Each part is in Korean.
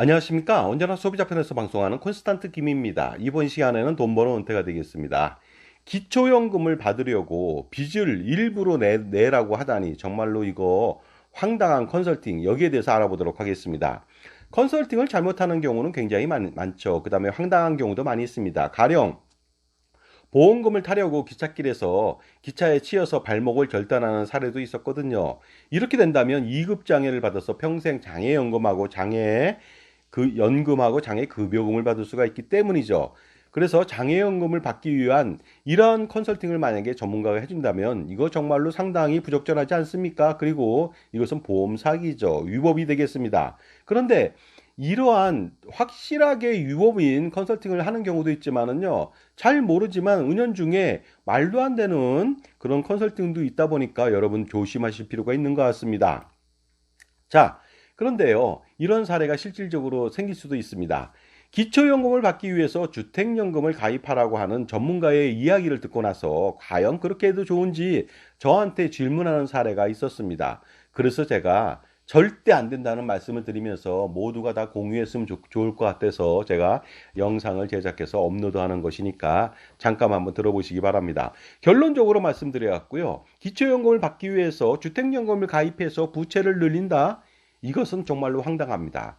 안녕하십니까. 언제나 소비자 편에서 방송하는 콘스탄트 김입니다. 이번 시간에는 돈 버는 은퇴가 되겠습니다. 기초연금을 받으려고 빚을 일부러 내라고 하다니 정말로 이거 황당한 컨설팅, 여기에 대해서 알아보도록 하겠습니다. 컨설팅을 잘못하는 경우는 굉장히 많죠. 그 다음에 황당한 경우도 많이 있습니다. 가령 보험금을 타려고 기찻길에서 기차에 치여서 발목을 절단하는 사례도 있었거든요. 이렇게 된다면 2급 장애를 받아서 평생 장애 연금하고 장애 급여금을 받을 수가 있기 때문이죠. 그래서 장애연금을 받기 위한 이러한 컨설팅을 만약에 전문가가 해준다면 이거 정말로 상당히 부적절하지 않습니까? 그리고 이것은 보험 사기죠. 위법이 되겠습니다. 그런데 이러한 확실하게 위법인 컨설팅을 하는 경우도 있지만은요, 잘 모르지만 은연중에 말도 안 되는 그런 컨설팅도 있다 보니까 여러분 조심하실 필요가 있는 것 같습니다. 자, 그런데요, 이런 사례가 실질적으로 생길 수도 있습니다. 기초연금을 받기 위해서 주택연금을 가입하라고 하는 전문가의 이야기를 듣고 나서 과연 그렇게 해도 좋은지 저한테 질문하는 사례가 있었습니다. 그래서 제가 절대 안 된다는 말씀을 드리면서 모두가 다 공유했으면 좋을 것 같아서 제가 영상을 제작해서 업로드하는 것이니까 잠깐 한번 들어보시기 바랍니다. 결론적으로 말씀드려왔고요. 기초연금을 받기 위해서 주택연금을 가입해서 부채를 늘린다? 이것은 정말로 황당합니다.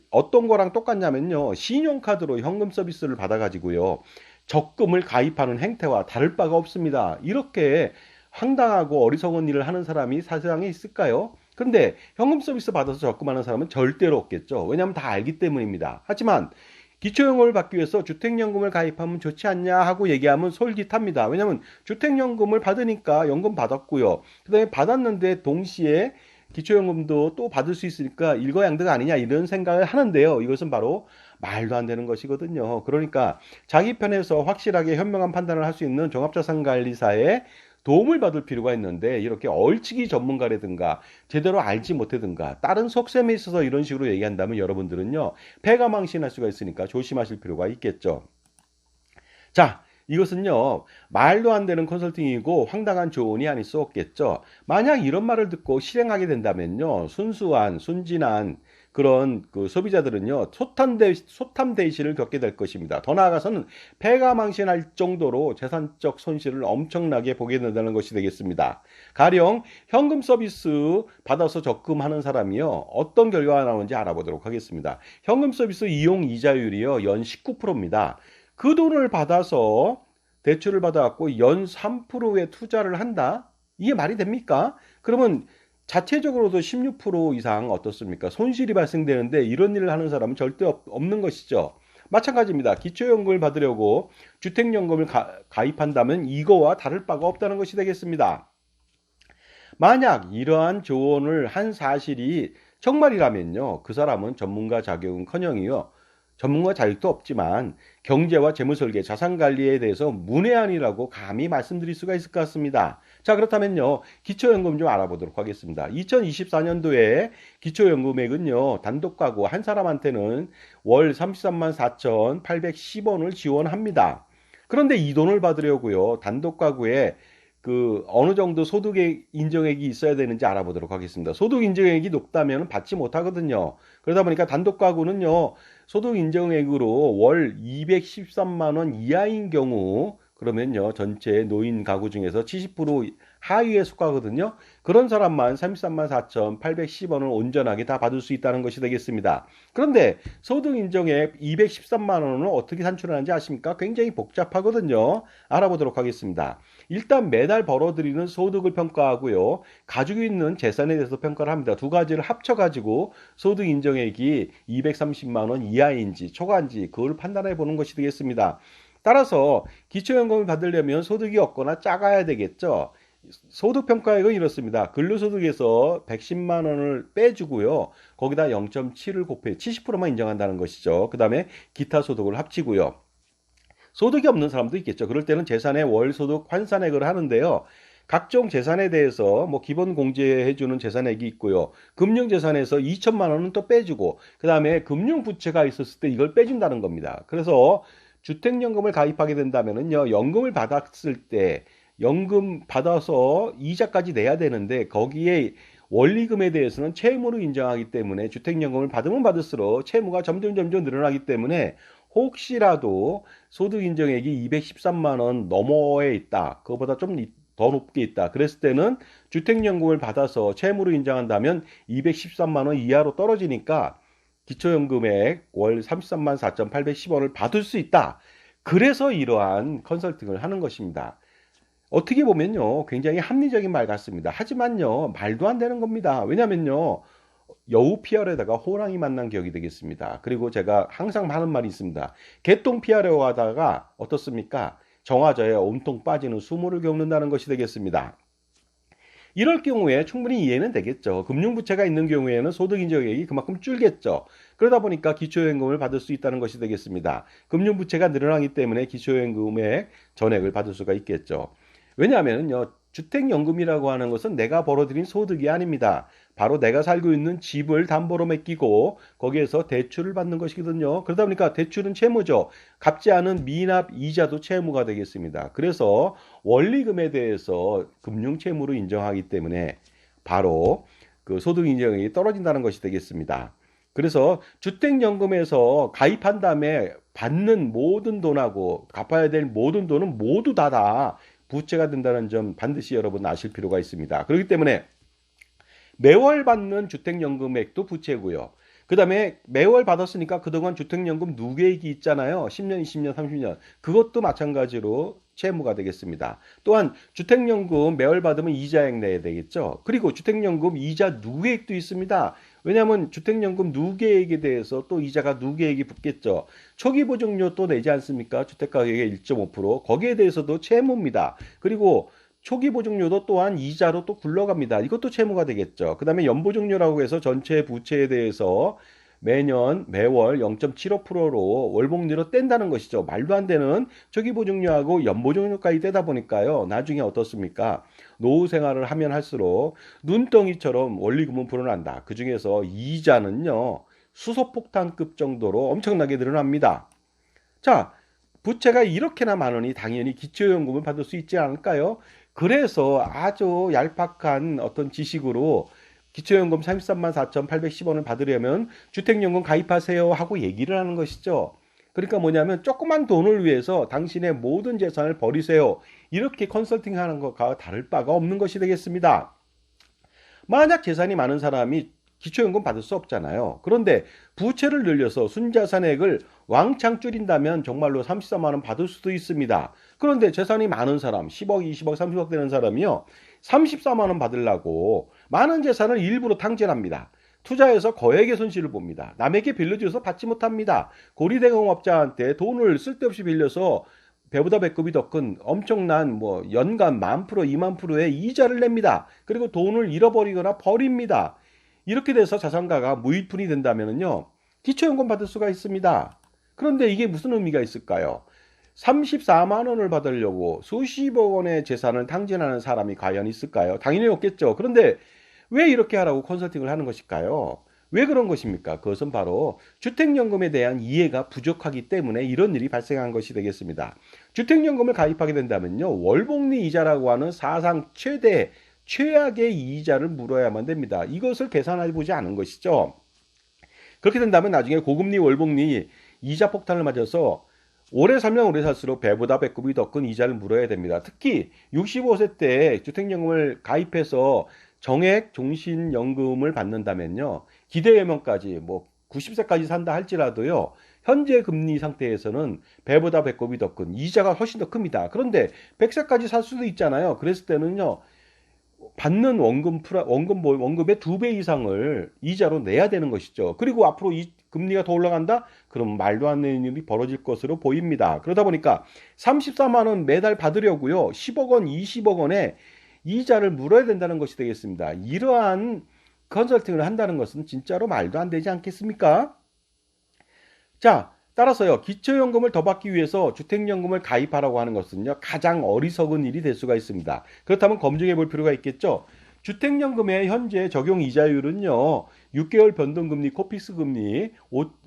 어떤 거랑 똑같냐면요. 신용카드로 현금 서비스를 받아가지고요. 적금을 가입하는 행태와 다를 바가 없습니다. 이렇게 황당하고 어리석은 일을 하는 사람이 세상에 있을까요? 근데 현금 서비스 받아서 적금하는 사람은 절대로 없겠죠. 왜냐하면 다 알기 때문입니다. 하지만 기초연금을 받기 위해서 주택연금을 가입하면 좋지 않냐 하고 얘기하면 솔깃합니다. 왜냐하면 주택연금을 받으니까 연금 받았고요. 그 다음에 받았는데 동시에 기초연금도 또 받을 수 있으니까 일거양득 아니냐 이런 생각을 하는데요. 이것은 바로 말도 안 되는 것이거든요. 그러니까 자기 편에서 확실하게 현명한 판단을 할 수 있는 종합자산관리사의 도움을 받을 필요가 있는데 이렇게 얼치기 전문가라든가 제대로 알지 못하든가 다른 속셈에 있어서 이런 식으로 얘기한다면 여러분들은요 패가 망신할 수가 있으니까 조심하실 필요가 있겠죠. 자, 이것은요 말도 안 되는 컨설팅이고 황당한 조언이 아닐 수 없겠죠. 만약 이런 말을 듣고 실행하게 된다면요 순수한 순진한 그런 그 소비자들은요 소탐대실을 겪게 될 것입니다. 더 나아가서는 패가 망신할 정도로 재산적 손실을 엄청나게 보게 된다는 것이 되겠습니다. 가령 현금 서비스 받아서 적금하는 사람이요 어떤 결과가 나오는지 알아보도록 하겠습니다. 현금 서비스 이용 이자율이요 연 19%입니다. 그 돈을 받아서 대출을 받아갖고 연 3%의 투자를 한다? 이게 말이 됩니까? 그러면 자체적으로도 16% 이상 어떻습니까? 손실이 발생되는데 이런 일을 하는 사람은 절대 없는 것이죠. 마찬가지입니다. 기초연금을 받으려고 주택연금을 가입한다면 이거와 다를 바가 없다는 것이 되겠습니다. 만약 이러한 조언을 한 사실이 정말이라면요. 그 사람은 전문가 자격은커녕이요. 전문가 자격도 없지만 경제와 재무설계, 자산관리에 대해서 문외한이라고 감히 말씀드릴 수가 있을 것 같습니다. 자, 그렇다면요. 기초연금 좀 알아보도록 하겠습니다. 2024년도에 기초연금액은요. 단독가구 한 사람한테는 월 33만 4,810원을 지원합니다. 그런데 이 돈을 받으려고요. 단독가구에 그 어느 정도 소득의 인정액이 있어야 되는지 알아보도록 하겠습니다. 소득 인정액이 높다면 받지 못하거든요. 그러다 보니까 단독 가구는요. 소득 인정액으로 월 213만 원 이하인 경우 그러면요. 전체 노인 가구 중에서 70% 하위에 속하거든요. 그런 사람만 33만 4,810원을 온전하게 다 받을 수 있다는 것이 되겠습니다. 그런데 소득 인정액 213만 원은 어떻게 산출하는지 아십니까? 굉장히 복잡하거든요. 알아보도록 하겠습니다. 일단 매달 벌어들이는 소득을 평가하고요. 가지고 있는 재산에 대해서 평가를 합니다. 두 가지를 합쳐가지고 소득 인정액이 230만 원 이하인지 초과인지 그걸 판단해 보는 것이 되겠습니다. 따라서 기초연금을 받으려면 소득이 없거나 작아야 되겠죠. 소득평가액은 이렇습니다. 근로소득에서 110만 원을 빼주고요. 거기다 0.7을 곱해 70%만 인정한다는 것이죠. 그 다음에 기타 소득을 합치고요. 소득이 없는 사람도 있겠죠. 그럴 때는 재산의 월소득 환산액을 하는데요. 각종 재산에 대해서 뭐 기본 공제해주는 재산액이 있고요. 금융재산에서 2천만 원은 또 빼주고 그 다음에 금융부채가 있었을 때 이걸 빼준다는 겁니다. 그래서 주택연금을 가입하게 된다면요. 연금을 받았을 때 연금 받아서 이자까지 내야 되는데 거기에 원리금에 대해서는 채무로 인정하기 때문에 주택연금을 받으면 받을수록 채무가 점점 늘어나기 때문에 혹시라도 소득 인정액이 213만 원 너머에 있다. 그거보다 좀 더 높게 있다. 그랬을 때는 주택연금을 받아서 채무로 인정한다면 213만 원 이하로 떨어지니까 기초연금액 월 33만 4,810원을 받을 수 있다. 그래서 이러한 컨설팅을 하는 것입니다. 어떻게 보면요, 굉장히 합리적인 말 같습니다. 하지만요, 말도 안 되는 겁니다. 왜냐면요, 여우 피하려다가 호랑이 만난 격이 되겠습니다. 그리고 제가 항상 하는 말이 있습니다. 개똥 피하려고 하다가 어떻습니까? 정화저에 온통 빠지는 수모를 겪는다는 것이 되겠습니다. 이럴 경우에 충분히 이해는 되겠죠. 금융부채가 있는 경우에는 소득인정액이 그만큼 줄겠죠. 그러다 보니까 기초연금을 받을 수 있다는 것이 되겠습니다. 금융부채가 늘어나기 때문에 기초연금의 전액을 받을 수가 있겠죠. 왜냐하면요, 주택연금이라고 하는 것은 내가 벌어들인 소득이 아닙니다. 바로 내가 살고 있는 집을 담보로 맡기고 거기에서 대출을 받는 것이거든요. 그러다 보니까 대출은 채무죠. 갚지 않은 미납 이자도 채무가 되겠습니다. 그래서 원리금에 대해서 금융채무로 인정하기 때문에 바로 그 소득 인정이 떨어진다는 것이 되겠습니다. 그래서 주택연금에서 가입한 다음에 받는 모든 돈하고 갚아야 될 모든 돈은 모두 다 부채가 된다는 점 반드시 여러분 아실 필요가 있습니다. 그렇기 때문에 매월 받는 주택연금액도 부채고요. 그 다음에 매월 받았으니까 그동안 주택연금 누계액이 있잖아요. 10년, 20년, 30년. 그것도 마찬가지로 채무가 되겠습니다. 또한 주택연금 매월 받으면 이자액 내야 되겠죠. 그리고 주택연금 이자 누계액도 있습니다. 왜냐하면 주택연금 누계액에 대해서 또 이자가 누계액이 붙겠죠. 초기보증료 또 내지 않습니까? 주택가격의 1.5%. 거기에 대해서도 채무입니다. 그리고 초기보증료도 또한 이자로 또 굴러갑니다. 이것도 채무가 되겠죠. 그 다음에 연보증료라고 해서 전체 부채에 대해서 매월 0.75%로 월복리로 뗀다는 것이죠. 말도 안 되는 초기보증료하고 연보증료까지 떼다 보니까요. 나중에 어떻습니까? 노후 생활을 하면 할수록 눈덩이처럼 원리금은 불어난다. 그 중에서 이자는요. 수소폭탄급 정도로 엄청나게 늘어납니다. 자, 부채가 이렇게나 많으니 당연히 기초연금을 받을 수 있지 않을까요? 그래서 아주 얄팍한 어떤 지식으로 기초연금 33만 4,810원을 받으려면 주택연금 가입하세요 하고 얘기를 하는 것이죠. 그러니까 뭐냐면 조그만 돈을 위해서 당신의 모든 재산을 버리세요. 이렇게 컨설팅하는 것과 다를 바가 없는 것이 되겠습니다. 만약 재산이 많은 사람이 기초연금 받을 수 없잖아요. 그런데 부채를 늘려서 순자산액을 왕창 줄인다면 정말로 34만 원 받을 수도 있습니다. 그런데 재산이 많은 사람, 10억, 20억, 30억 되는 사람이요. 34만 원 받으려고 많은 재산을 일부러 탕진합니다. 투자해서 거액의 손실을 봅니다. 남에게 빌려줘서 받지 못합니다. 고리대공업자한테 돈을 쓸데없이 빌려서 배보다 배꼽이 더 큰 엄청난 연간 10,000%, 20,000%의 이자를 냅니다. 그리고 돈을 잃어버리거나 버립니다. 이렇게 돼서 자산가가 무일푼이 된다면요. 기초연금 받을 수가 있습니다. 그런데 이게 무슨 의미가 있을까요? 34만 원을 받으려고 수십억 원의 재산을 탕진하는 사람이 과연 있을까요? 당연히 없겠죠. 그런데 왜 이렇게 하라고 컨설팅을 하는 것일까요? 왜 그런 것입니까? 그것은 바로 주택연금에 대한 이해가 부족하기 때문에 이런 일이 발생한 것이 되겠습니다. 주택연금을 가입하게 된다면요. 월복리 이자라고 하는 사상 최악의 이자를 물어야만 됩니다. 이것을 계산해보지 않은 것이죠. 그렇게 된다면 나중에 고금리 월복리 이자 폭탄을 맞아서 오래 살면 오래 살수록 배보다 배꼽이 더 큰 이자를 물어야 됩니다. 특히 65세 때 주택연금을 가입해서 정액 종신연금을 받는다면요. 기대예명까지 90세까지 산다 할지라도요. 현재 금리 상태에서는 배보다 배꼽이 더 큰 이자가 훨씬 더 큽니다. 그런데 100세까지 살 수도 있잖아요. 그랬을 때는요. 받는 원금의 2배 이상을 이자로 내야 되는 것이죠. 그리고 앞으로 이 금리가 더 올라간다? 그럼 말도 안 되는 일이 벌어질 것으로 보입니다. 그러다 보니까 34만 원 매달 받으려고요. 10억 원, 20억 원의 이자를 물어야 된다는 것이 되겠습니다. 이러한 컨설팅을 한다는 것은 진짜로 말도 안 되지 않겠습니까? 자, 따라서요. 기초연금을 더 받기 위해서 주택연금을 가입하라고 하는 것은요. 가장 어리석은 일이 될 수가 있습니다. 그렇다면 검증해 볼 필요가 있겠죠. 주택연금의 현재 적용 이자율은요. 6개월 변동금리 코픽스 금리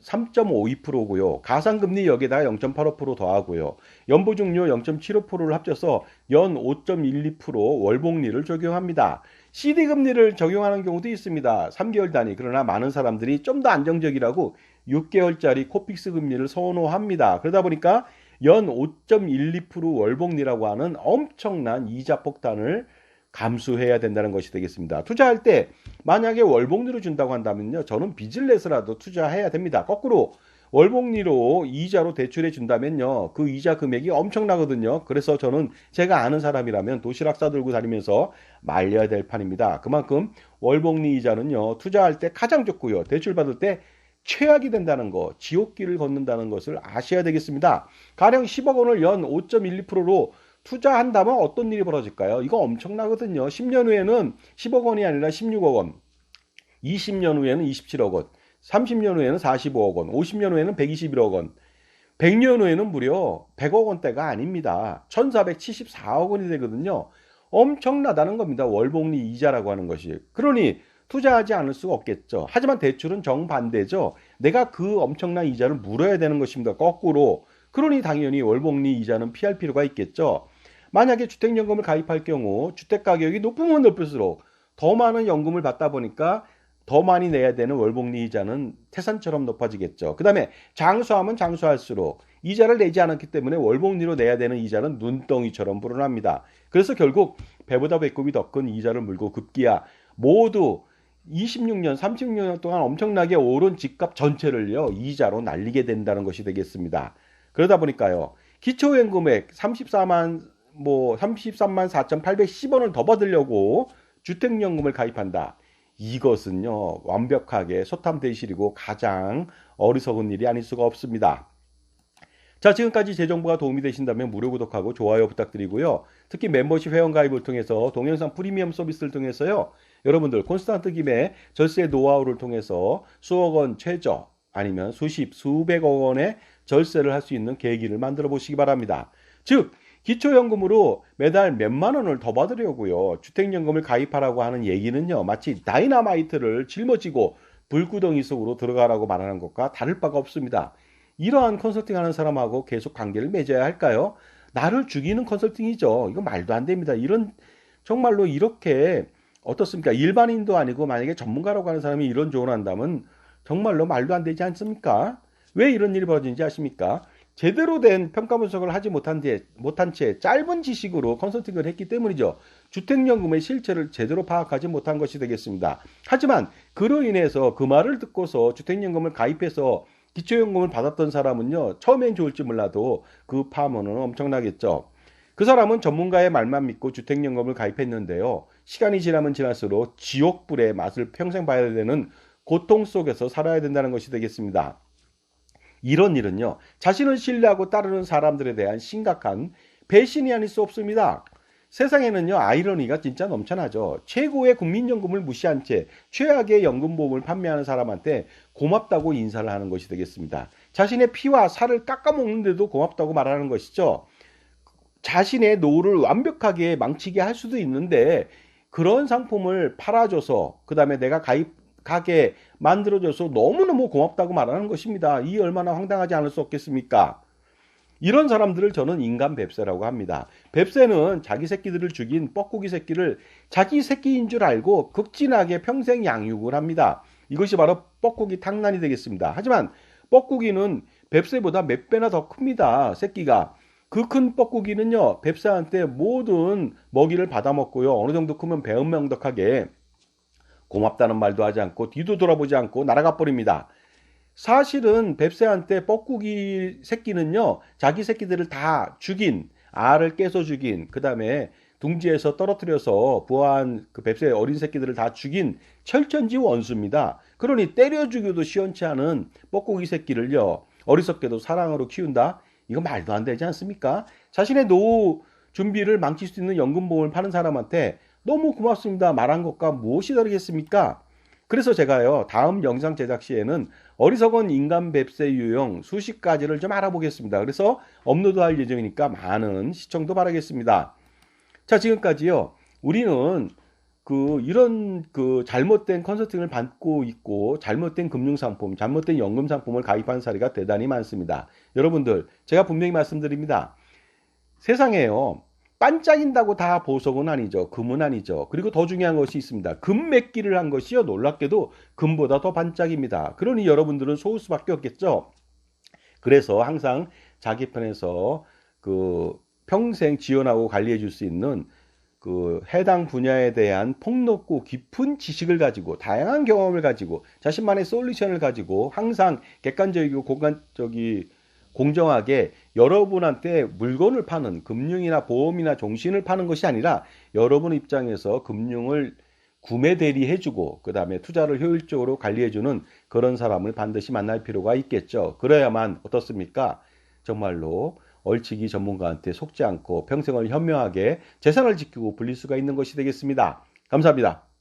3.52%고요. 가상금리 여기에다가 0.85% 더하고요. 연보증료 0.75%를 합쳐서 연 5.12% 월복리를 적용합니다. CD 금리를 적용하는 경우도 있습니다. 3개월 단위. 그러나 많은 사람들이 좀 더 안정적이라고 6개월짜리 코픽스 금리를 선호합니다. 그러다 보니까 연 5.12% 월복리라고 하는 엄청난 이자 폭탄을 감수해야 된다는 것이 되겠습니다. 투자할 때 만약에 월복리로 준다고 한다면요, 저는 빚을 내서라도 투자해야 됩니다. 거꾸로 월복리로 이자로 대출해 준다면요, 그 이자 금액이 엄청나거든요. 그래서 저는 제가 아는 사람이라면 도시락 싸들고 다니면서 말려야 될 판입니다. 그만큼 월복리 이자는요, 투자할 때 가장 좋고요, 대출 받을 때 최악이 된다는 거, 지옥길을 걷는다는 것을 아셔야 되겠습니다. 가령 10억 원을 연 5.12%로 투자한다면 어떤 일이 벌어질까요? 이거 엄청나거든요. 10년 후에는 10억 원이 아니라 16억 원, 20년 후에는 27억 원, 30년 후에는 45억 원, 50년 후에는 121억 원, 100년 후에는 무려 100억 원대가 아닙니다. 1474억 원이 되거든요. 엄청나다는 겁니다. 월복리 이자라고 하는 것이. 그러니 투자하지 않을 수가 없겠죠. 하지만 대출은 정반대죠. 내가 그 엄청난 이자를 물어야 되는 것입니다. 거꾸로. 그러니 당연히 월복리 이자는 피할 필요가 있겠죠. 만약에 주택연금을 가입할 경우 주택가격이 높으면 높을수록 더 많은 연금을 받다 보니까 더 많이 내야 되는 월복리 이자는 태산처럼 높아지겠죠. 그 다음에 장수하면 장수할수록 이자를 내지 않았기 때문에 월복리로 내야 되는 이자는 눈덩이처럼 불어납니다. 그래서 결국 배보다 배꼽이 더 큰 이자를 물고 급기야 모두 26년, 36년 동안 엄청나게 오른 집값 전체를요, 이자로 날리게 된다는 것이 되겠습니다. 그러다 보니까요, 기초연금액 33만 4,810원을 더 받으려고 주택연금을 가입한다. 이것은요, 완벽하게 소탐대실이고 가장 어리석은 일이 아닐 수가 없습니다. 자, 지금까지 제 정보가 도움이 되신다면 무료 구독하고 좋아요 부탁드리고요. 특히 멤버십 회원가입을 통해서 동영상 프리미엄 서비스를 통해서요, 여러분들 콘스탄트 김의 절세 노하우를 통해서 수억 원 최저 아니면 수십, 수백억 원의 절세를 할 수 있는 계기를 만들어 보시기 바랍니다. 즉, 기초연금으로 매달 몇만 원을 더 받으려고요, 주택연금을 가입하라고 하는 얘기는요, 마치 다이나마이트를 짊어지고 불구덩이 속으로 들어가라고 말하는 것과 다를 바가 없습니다. 이러한 컨설팅 하는 사람하고 계속 관계를 맺어야 할까요? 나를 죽이는 컨설팅이죠. 이거 말도 안 됩니다. 정말로 이렇게 어떻습니까? 일반인도 아니고 만약에 전문가라고 하는 사람이 이런 조언을 한다면 정말로 말도 안 되지 않습니까? 왜 이런 일이 벌어지는지 아십니까? 제대로 된 평가 분석을 하지 못한 채 짧은 지식으로 컨설팅을 했기 때문이죠. 주택연금의 실체를 제대로 파악하지 못한 것이 되겠습니다. 하지만 그로 인해서 그 말을 듣고서 주택연금을 가입해서 기초연금을 받았던 사람은요, 처음엔 좋을지 몰라도 그 파문은 엄청나겠죠. 그 사람은 전문가의 말만 믿고 주택연금을 가입했는데요, 시간이 지나면 지날수록 지옥불의 맛을 평생 봐야 되는 고통 속에서 살아야 된다는 것이 되겠습니다. 이런 일은요, 자신을 신뢰하고 따르는 사람들에 대한 심각한 배신이 아닐 수 없습니다. 세상에는요, 아이러니가 진짜 넘쳐나죠. 최고의 국민연금을 무시한 채 최악의 연금보험을 판매하는 사람한테 고맙다고 인사를 하는 것이 되겠습니다. 자신의 피와 살을 깎아먹는데도 고맙다고 말하는 것이죠. 자신의 노후를 완벽하게 망치게 할 수도 있는데 그런 상품을 팔아줘서 그 다음에 내가 가입하게 만들어줘서 너무너무 고맙다고 말하는 것입니다. 이 얼마나 황당하지 않을 수 없겠습니까? 이런 사람들을 저는 인간 뱁새라고 합니다. 뱁새는 자기 새끼들을 죽인 뻐꾸기 새끼를 자기 새끼인 줄 알고 극진하게 평생 양육을 합니다. 이것이 바로 뻐꾸기 탕란이 되겠습니다. 하지만 뻐꾸기는 뱁새보다 몇 배나 더 큽니다. 새끼가. 그 큰 뻐꾸기는요, 뱁새한테 모든 먹이를 받아먹고요, 어느 정도 크면 배은명덕하게 고맙다는 말도 하지 않고 뒤도 돌아보지 않고 날아가 버립니다. 사실은 뱁새한테 뻐꾸기 새끼는요, 자기 새끼들을 다 죽인, 알을 깨서 죽인, 그 다음에 둥지에서 떨어뜨려서 부화한 그 뱁새 어린 새끼들을 다 죽인 철천지 원수입니다. 그러니 때려 죽여도 시원치 않은 뻐꾸기 새끼를요, 어리석게도 사랑으로 키운다? 이거 말도 안 되지 않습니까? 자신의 노후 준비를 망칠 수 있는 연금보험을 파는 사람한테 너무 고맙습니다 말한 것과 무엇이 다르겠습니까? 그래서 제가요, 다음 영상 제작 시에는 어리석은 인간 뱁새 유형 수십 가지를 좀 알아보겠습니다. 그래서 업로드할 예정이니까 많은 시청도 바라겠습니다. 자, 지금까지요, 우리는 이런 잘못된 컨설팅을 받고 있고 잘못된 금융상품, 잘못된 연금상품을 가입한 사례가 대단히 많습니다. 여러분들, 제가 분명히 말씀드립니다. 세상에요, 반짝인다고 다 보석은 아니죠. 금은 아니죠. 그리고 더 중요한 것이 있습니다. 금 맺기를 한 것이요. 놀랍게도 금보다 더 반짝입니다. 그러니 여러분들은 속을 수밖에 없겠죠. 그래서 항상 자기 편에서 그 평생 지원하고 관리해 줄 수 있는 그 해당 분야에 대한 폭넓고 깊은 지식을 가지고 다양한 경험을 가지고 자신만의 솔루션을 가지고 항상 객관적이고 공정하게 여러분한테 물건을 파는 금융이나 보험이나 종신을 파는 것이 아니라 여러분 입장에서 금융을 구매 대리해주고 그 다음에 투자를 효율적으로 관리해주는 그런 사람을 반드시 만날 필요가 있겠죠. 그래야만 어떻습니까? 정말로 얼치기 전문가한테 속지 않고 평생을 현명하게 재산을 지키고 불릴 수가 있는 것이 되겠습니다. 감사합니다.